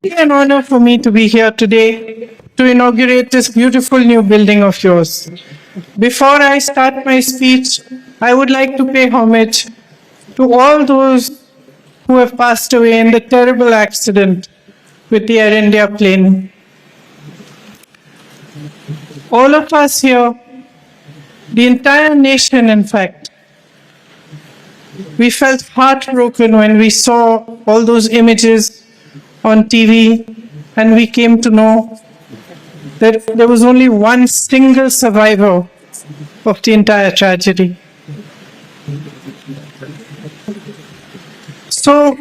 It's an honor for me to be here today to inaugurate this beautiful new building of yours. Before I start my speech, I would like to pay homage to all those who have passed away in the terrible accident with the Air India plane. All of us here, the entire nation in fact, we felt heartbroken when we saw all those images on TV and we came to know that there was only one single survivor of the entire tragedy. So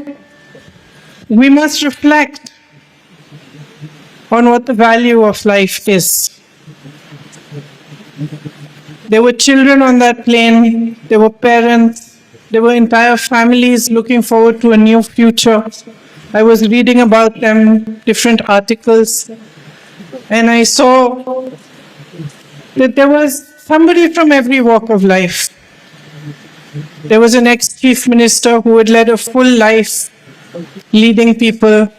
we must reflect on what the value of life is. There were children on that plane, there were parents, there were entire families looking forward to a new future. I was reading about them, different articles, and I saw that there was somebody from every walk of life. There was an ex-chief minister who had led a full life leading people.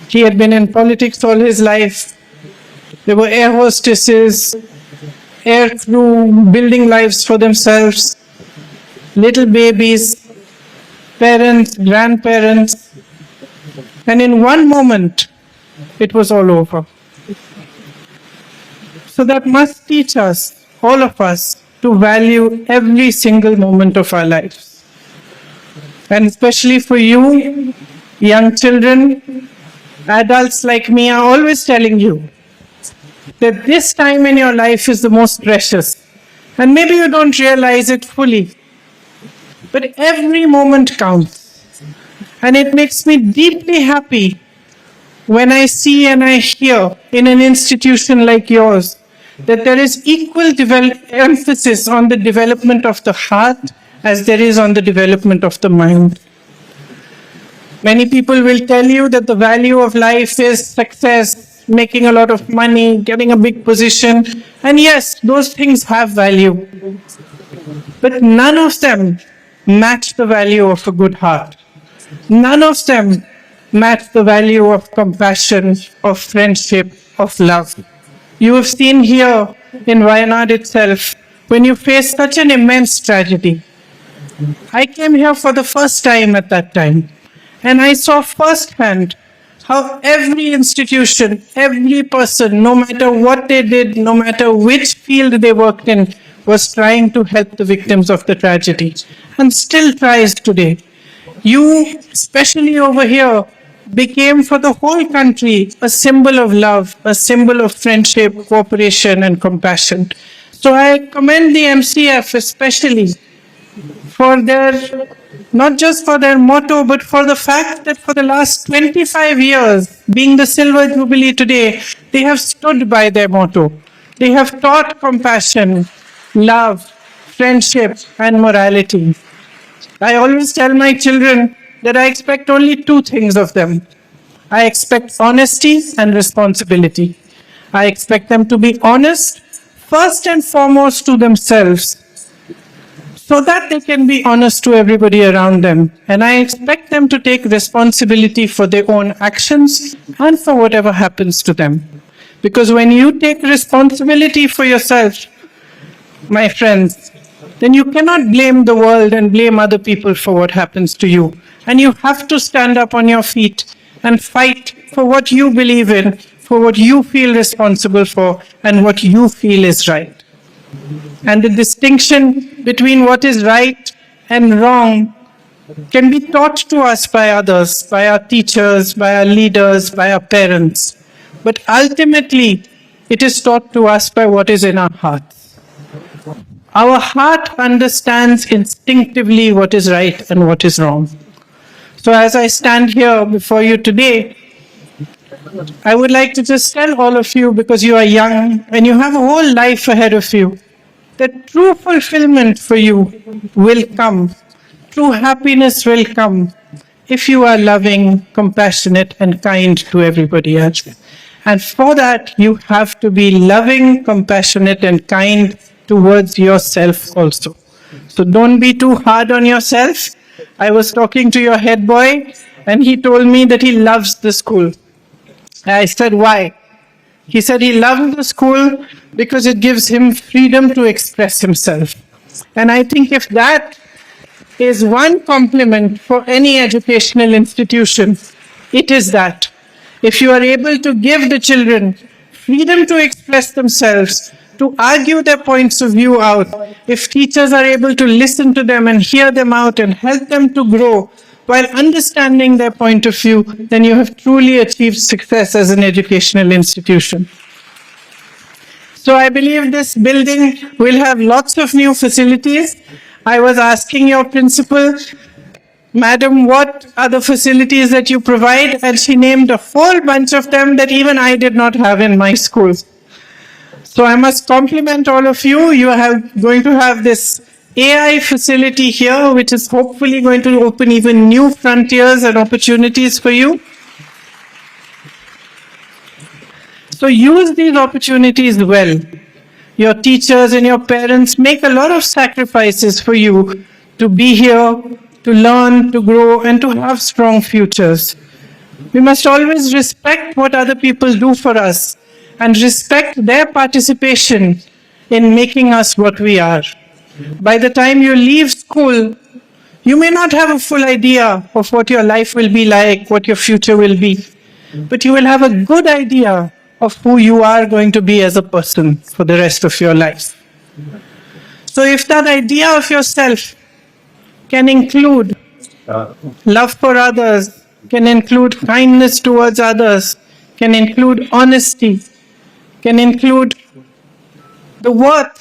He had been in politics all his life. There were air hostesses, air crew building lives for themselves, little babies, parents, grandparents. And in one moment, it was all over. So that must teach us, all of us, to value every single moment of our lives. And especially for you, young children, adults like me are always telling you that this time in your life is the most precious. And maybe you don't realize it fully, but every moment counts. And it makes me deeply happy when I see and I hear in an institution like yours that there is equal emphasis on the development of the heart as there is on the development of the mind. Many people will tell you that the value of life is success, making a lot of money, getting a big position. And yes, those things have value. But none of them match the value of a good heart. None of them match the value of compassion, of friendship, of love. You have seen here in Wayanad itself, when you face such an immense tragedy. I came here for the first time at that time, and I saw firsthand how every institution, every person, no matter what they did, no matter which field they worked in, was trying to help the victims of the tragedy, and still tries today. You, especially over here, became for the whole country a symbol of love, a symbol of friendship, cooperation, and compassion. So I commend the MCF especially for their, not just for their motto, but for the fact that for the last 25 years, being the Silver Jubilee today, they have stood by their motto. They have taught compassion, love, friendship, and morality. I always tell my children that I expect only two things of them. I expect honesty and responsibility. I expect them to be honest, first and foremost to themselves, so that they can be honest to everybody around them. And I expect them to take responsibility for their own actions and for whatever happens to them. Because when you take responsibility for yourself, my friends, then you cannot blame the world and blame other people for what happens to you. And you have to stand up on your feet and fight for what you believe in, for what you feel responsible for, and what you feel is right. And the distinction between what is right and wrong can be taught to us by others, by our teachers, by our leaders, by our parents. But ultimately, it is taught to us by what is in our hearts. Our heart understands instinctively what is right and what is wrong. So as I stand here before you today, I would like to just tell all of you, because you are young and you have a whole life ahead of you, that true fulfillment for you will come. True happiness will come if you are loving, compassionate, and kind to everybody else. And for that, you have to be loving, compassionate, and kind towards yourself also. So don't be too hard on yourself. I was talking to your head boy, and he told me that he loves the school. I said, why? He said he loves the school because it gives him freedom to express himself. And I think if that is one compliment for any educational institution, it is that. If you are able to give the children freedom to express themselves, to argue their points of view out, if teachers are able to listen to them and hear them out and help them to grow while understanding their point of view, then you have truly achieved success as an educational institution. So I believe this building will have lots of new facilities. I was asking your principal, Madam, what are the facilities that you provide? And she named a whole bunch of them that even I did not have in my school. So I must compliment all of you. You are going to have this AI facility here, which is hopefully going to open even new frontiers and opportunities for you. So use these opportunities well. Your teachers and your parents make a lot of sacrifices for you to be here, to learn, to grow, and to have strong futures. We must always respect what other people do for us and respect their participation in making us what we are. By the time you leave school, you may not have a full idea of what your life will be like, what your future will be, but you will have a good idea of who you are going to be as a person for the rest of your life. So if that idea of yourself can include love for others, can include kindness towards others, can include honesty, can include the worth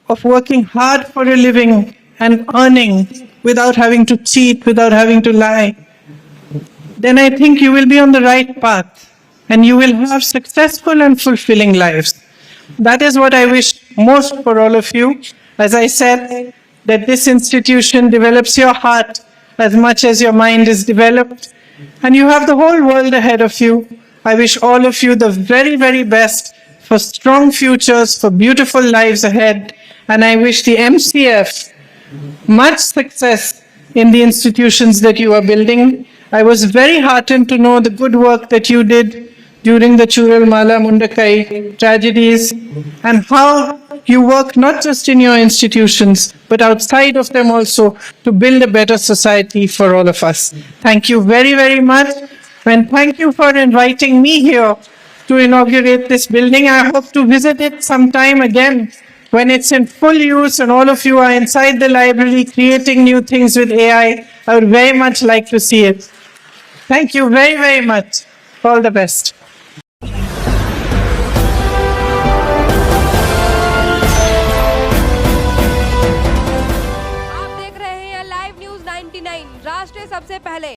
of working hard for a living and earning without having to cheat, without having to lie, then I think you will be on the right path and you will have successful and fulfilling lives. That is what I wish most for all of you. As I said, that this institution develops your heart as much as your mind is developed, and you have the whole world ahead of you. I wish all of you the very, very best for strong futures, for beautiful lives ahead, and I wish the MCF much success in the institutions that you are building. I was very heartened to know the good work that you did during the Churalmala Mundakai tragedies, and how you work not just in your institutions, but outside of them also to build a better society for all of us. Thank you very, very much. And thank you for inviting me here to inaugurate this building. I hope to visit it sometime again when it's in full use and all of you are inside the library creating new things with AI. I would very much like to see it. Thank you very, very much. All the best.